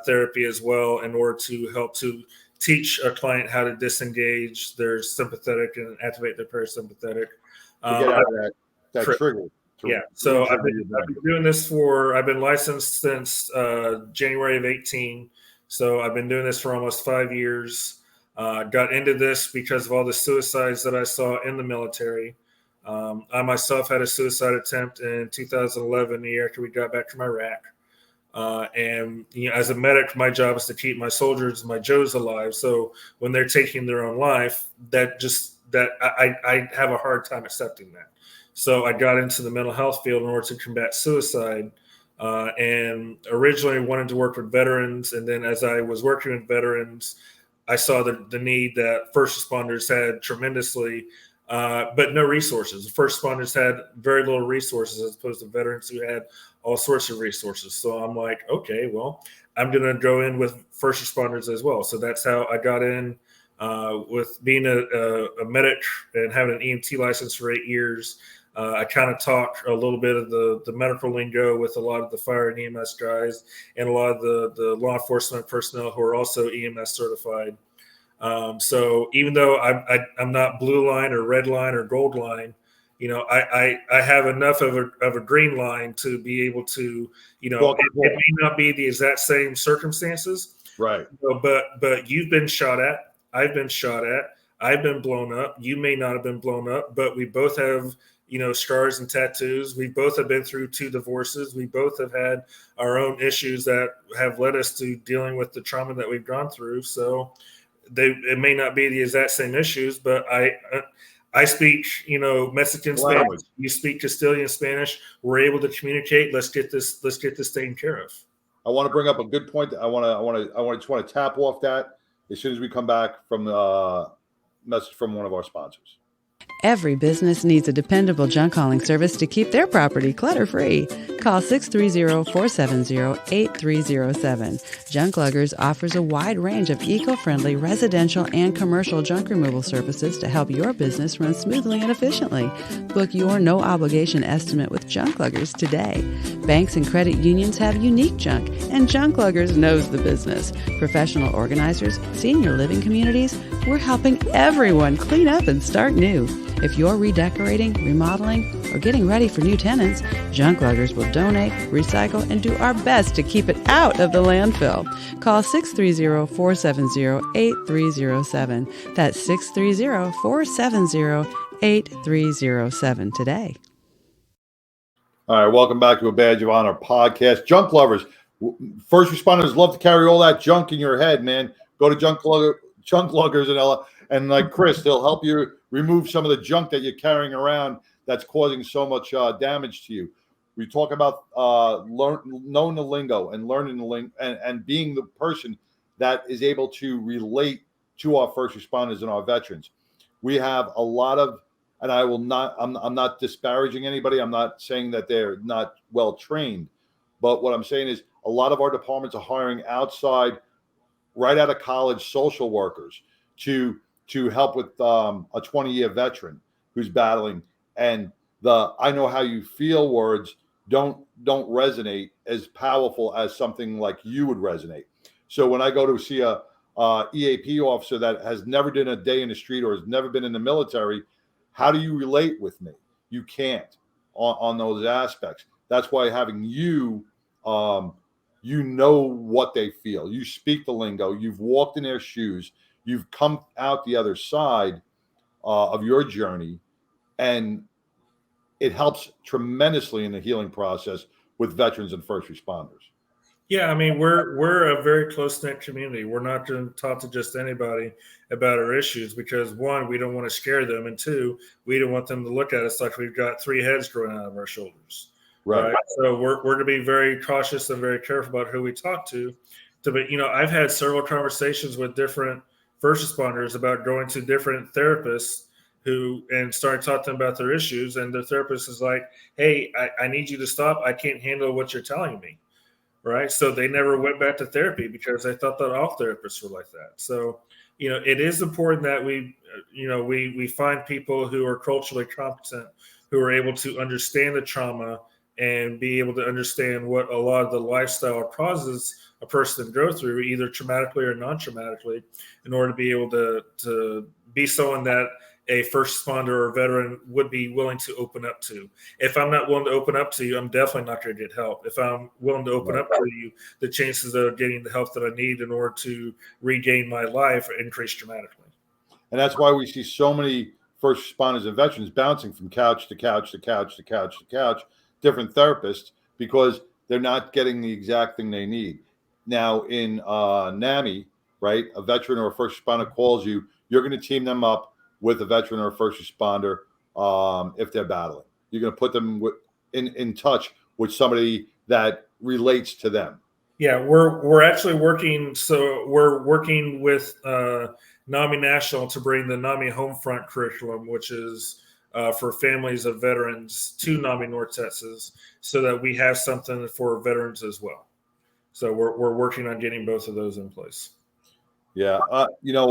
therapy as well in order to help to teach a client how to disengage their sympathetic and activate their parasympathetic. To get out of that trigger. Yeah. So I've been doing this I've been licensed since January of 2018. So I've been doing this for almost 5 years. Got into this because of all the suicides that I saw in the military. I myself had a suicide attempt in 2011, the year after we got back from Iraq. And as a medic, my job is to keep my soldiers, my Joes alive. So when they're taking their own life, I have a hard time accepting that. So I got into the mental health field in order to combat suicide, and originally wanted to work with veterans. And then as I was working with veterans, I saw the need that first responders had tremendously, but no resources. The first responders had very little resources as opposed to veterans who had all sorts of resources. So I'm like, okay, well, I'm going to go in with first responders as well. So that's how I got in with being a medic and having an EMT license for 8 years. I kind of talk a little bit of the medical lingo with a lot of the fire and EMS guys and a lot of the law enforcement personnel who are also EMS certified. So even though I'm not blue line or red line or gold line, I have enough of a green line to be able to, it may not be the exact same circumstances, right? But you've been shot at, I've been shot at, I've been blown up. You may not have been blown up, but we both have, scars and tattoos. We both have been through 2 divorces. We both have had our own issues that have led us to dealing with the trauma that we've gone through. So it may not be the exact same issues, but I speak, Mexican Spanish. You speak Castilian Spanish. We're able to communicate. Let's get this taken care of. I want to bring up a good point. I just want to tap off that as soon as we come back from the message from one of our sponsors. Every business needs a dependable junk hauling service to keep their property clutter-free. Call 630-470-8307. Junk Luggers offers a wide range of eco-friendly residential and commercial junk removal services to help your business run smoothly and efficiently. Book your no-obligation estimate with Junk Luggers today. Banks and credit unions have unique junk, and Junk Luggers knows the business. Professional organizers, senior living communities, we're helping everyone clean up and start new. If you're redecorating, remodeling, or getting ready for new tenants, Junk Luggers will donate, recycle, and do our best to keep it out of the landfill. Call 630-470-8307. That's 630-470-8307 today. All right, welcome back to a Badge of Honor podcast. Junk lovers, first responders love to carry all that junk in your head, man. Go to Junk Luggers and like Chris, they'll help you remove some of the junk that you're carrying around that's causing so much damage to you. We talk about knowing the lingo and learning the lingo and being the person that is able to relate to our first responders and our veterans. We have a lot of, and I'm not disparaging anybody. I'm not saying that they're not well trained, but what I'm saying is a lot of our departments are hiring outside, right out of college, social workers to help with a 20-year veteran who's battling, and the "I know how you feel" words don't resonate as powerful as something like you would resonate. So when I go to see a EAP officer that has never done a day in the street or has never been in the military, how do you relate with me? You can't on those aspects. That's why having you know what they feel. You speak the lingo. You've walked in their shoes. You've come out the other side of your journey, and it helps tremendously in the healing process with veterans and first responders. Yeah, I mean, we're a very close-knit community. We're not going to talk to just anybody about our issues because, 1, we don't want to scare them, and 2, we don't want them to look at us like we've got 3 heads growing out of our shoulders. Right. So we're going to be very cautious and very careful about who we talk to. But I've had several conversations with different first responders about going to different therapists and started talking to them about their issues. And the therapist is like, "Hey, I need you to stop. I can't handle what you're telling me." Right. So they never went back to therapy because they thought that all therapists were like that. So, it is important that we find people who are culturally competent, who are able to understand the trauma and be able to understand what a lot of the lifestyle causes a person to go through, either traumatically or non-traumatically, in order to be able to be someone that a first responder or veteran would be willing to open up to. If I'm not willing to open up to you, I'm definitely not going to get help. If I'm willing to open up to you, the chances of getting the help that I need in order to regain my life increase dramatically. And that's why we see so many first responders and veterans bouncing from couch to couch to couch to couch to couch, different therapists, because they're not getting the exact thing they need. Now in NAMI, right, a veteran or a first responder calls you, you're going to team them up with a veteran or a first responder if they're battling. You're going to put them in touch with somebody that relates to them. Yeah, we're actually working. So we're working with NAMI National to bring the NAMI Homefront curriculum, which is for families of veterans to NAMI North Texas, so that we have something for veterans as well. So we're working on getting both of those in place. Yeah, you know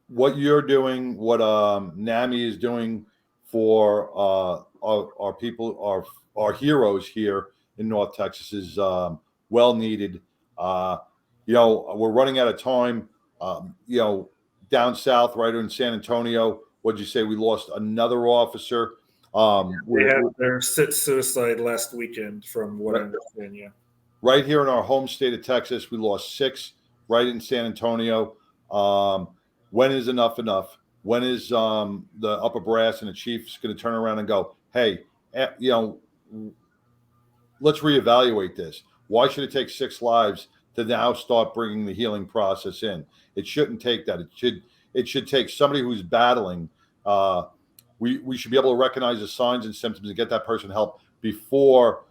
what you're doing, what NAMI is doing for our people, our heroes here in North Texas is well needed. We're running out of time. Down south, right in San Antonio, what'd you say? We lost another officer. They had their suicide last weekend, from what I understand. Yeah. Right here in our home state of Texas, we lost 6 right in San Antonio. When is enough enough? When is the upper brass and the chiefs going to turn around and go, hey, let's reevaluate this? Why should it take 6 lives to now start bringing the healing process in? It shouldn't take that. It should take somebody who's battling. We should be able to recognize the signs and symptoms and get that person help before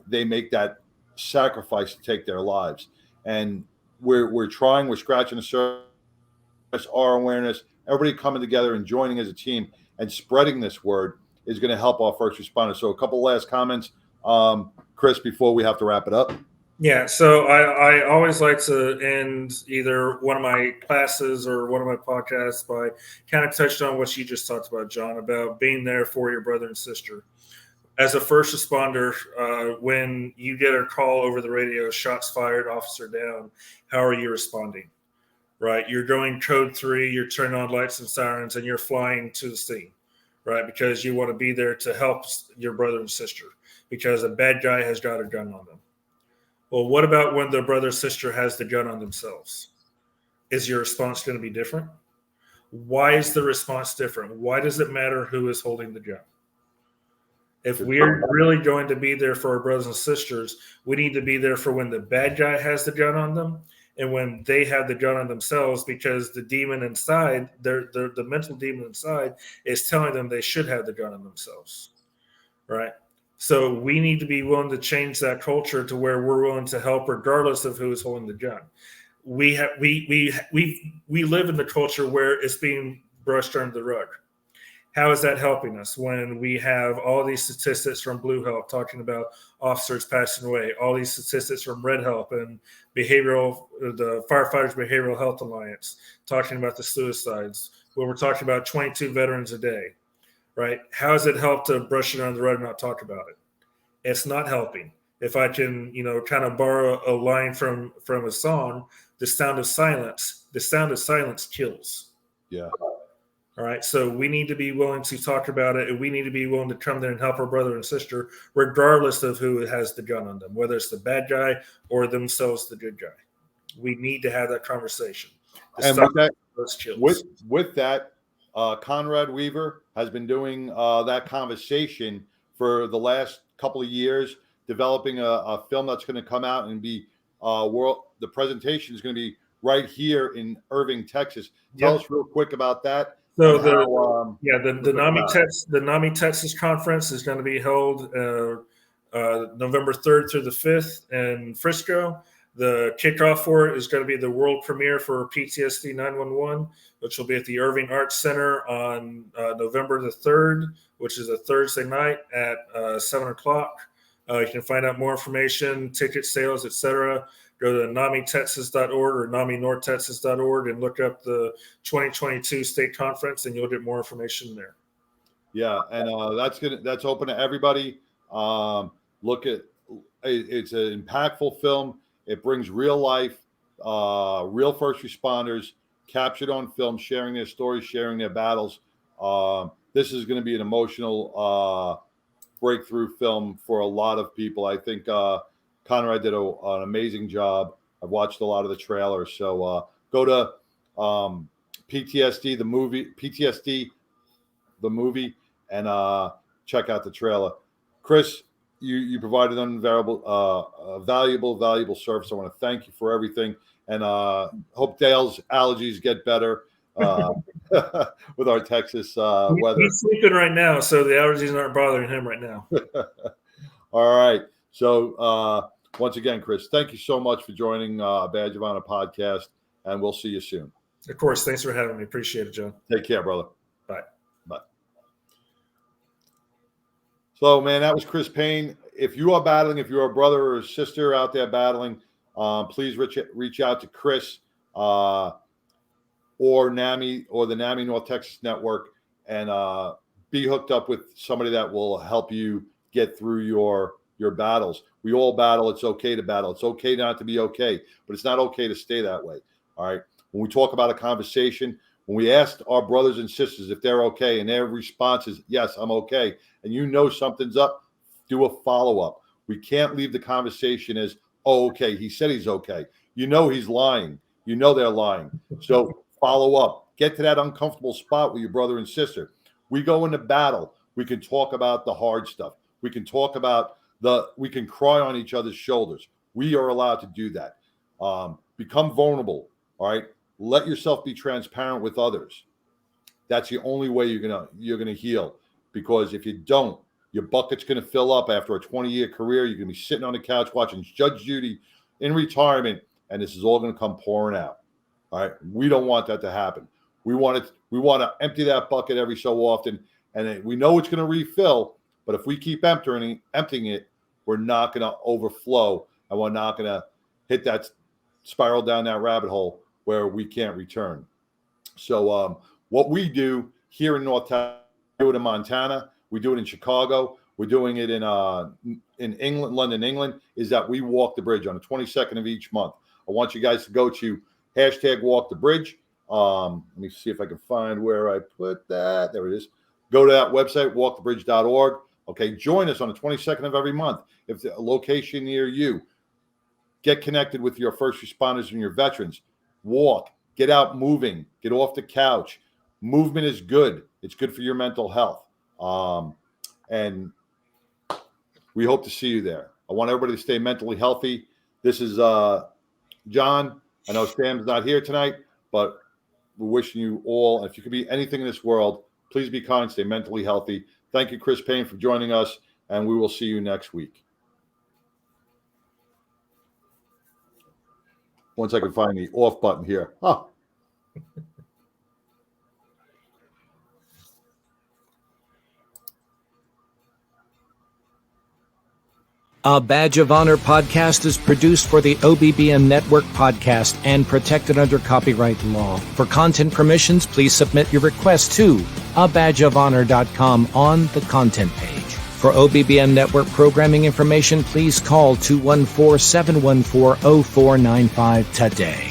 they make that sacrifice to take their lives. And we're scratching the surface, our awareness, everybody coming together and joining as a team and spreading this word is going to help our first responders. So a couple last comments, Chris, before we have to wrap it up. Yeah, so I always like to end either one of my classes or one of my podcasts by kind of touched on what you just talked about, John, about being there for your brother and sister. As a first responder, when you get a call over the radio, shots fired, officer down, how are you responding? Right? You're going code 3, you're turning on lights and sirens, and you're flying to the scene, right? Because you want to be there to help your brother and sister because a bad guy has got a gun on them. Well, what about when the brother or sister has the gun on themselves? Is your response going to be different? Why is the response different? Why does it matter who is holding the gun? If we're really going to be there for our brothers and sisters, we need to be there for when the bad guy has the gun on them and when they have the gun on themselves, because the demon inside, the mental demon inside is telling them they should have the gun on themselves, right? So we need to be willing to change that culture to where we're willing to help regardless of who is holding the gun. We live in the culture where it's being brushed under the rug. How is that helping us when we have all these statistics from Blue Help talking about officers passing away, all these statistics from Red Help and the Firefighters Behavioral Health Alliance talking about the suicides, where we're talking about 22 veterans a day, right? How does it help to brush it under the rug and not talk about it? It's not helping. If I can, kind of borrow a line from a song, the sound of silence kills. Yeah. All right. So we need to be willing to talk about it, and we need to be willing to come there and help our brother and sister, regardless of who has the gun on them, whether it's the bad guy or themselves, the good guy. We need to have that conversation. And with that, Conrad Weaver has been doing that conversation for the last couple of years, developing a film that's going to come out and be the presentation is going to be right here in Irving, Texas. Tell us real quick about that. So the NAMI Texas conference is going to be held November 3rd through the 5th in Frisco. The kickoff for it is going to be the world premiere for PTSD 911, which will be at the Irving Arts Center on November the 3rd, which is a Thursday night at 7 o'clock. You can find out more information, ticket sales, etc. Go to NAMITexas.org or NAMINorthTexas.org and look up the 2022 state conference, and you'll get more information there. Yeah, and that's open to everybody. Look at it's an impactful film. It brings real life, real first responders captured on film, sharing their stories, sharing their battles. This is going to be an emotional breakthrough film for a lot of people. I think Conrad did an amazing job. I've watched a lot of the trailers. So go to PTSD the movie, and check out the trailer. Chris, you provided valuable service. I want to thank you for everything, and hope Dale's allergies get better with our Texas weather. He's sleeping right now, so the allergies aren't bothering him right now. All right. So once again, Chris, thank you so much for joining Badge of Honor podcast, and we'll see you soon. Of course. Thanks for having me. Appreciate it, John. Take care, brother. Bye. Bye. So, man, that was Chris Payne. If you are battling, if you're a brother or a sister out there battling, please reach out to Chris or NAMI or the NAMI North Texas Network, and be hooked up with somebody that will help you get through your battles. We all battle. It's okay to battle. It's okay not to be okay, but it's not okay to stay that way. All right. When we talk about a conversation, When we asked our brothers and sisters if they're okay, and their response is, yes, I'm okay, and you know something's up, do a follow-up. We can't leave the conversation as, oh, okay, he said he's okay. You know he's lying. You know they're lying. So follow up. Get to that uncomfortable spot with your brother and sister. We go into battle. We can talk about the hard stuff. We can talk about we can cry on each other's shoulders. We are allowed to do that. Become vulnerable, all right? Let yourself be transparent with others. That's the only way you're gonna heal. Because if you don't, your bucket's gonna fill up after a 20-year career. You're gonna be sitting on the couch watching Judge Judy in retirement, and this is all gonna come pouring out. All right, we don't want that to happen. We want to empty that bucket every so often, and we know it's gonna refill. But if we keep emptying it, we're not gonna overflow, and we're not gonna hit that spiral down that rabbit hole where we can't return. So what we do here in North Texas, we do it in Montana, we do it in Chicago, we're doing it in England, London, England, is that we walk the bridge on the 22nd of each month. I want you guys to go to #WalkTheBridge. Let me see if I can find where I put that. There it is. Go to that website, walkthebridge.org. Okay, join us on the 22nd of every month. If there's a location near you, get connected with your first responders and your veterans. Walk, get out moving, get off the couch. Movement is good. It's good for your mental health. And we hope to see you there. I want everybody to stay mentally healthy. This is John. I know Sam's not here tonight, but we're wishing you all, if you could be anything in this world, please be kind, stay mentally healthy. Thank you, Chris Payne, for joining us, and we will see you next week. Once I can find the off button here. Huh. A Badge of Honor podcast is produced for the OBBM Network podcast and protected under copyright law. For content permissions, please submit your request to abadgeofhonor.com on the content page. For OBBM Network programming information, please call 214-714-0495 today.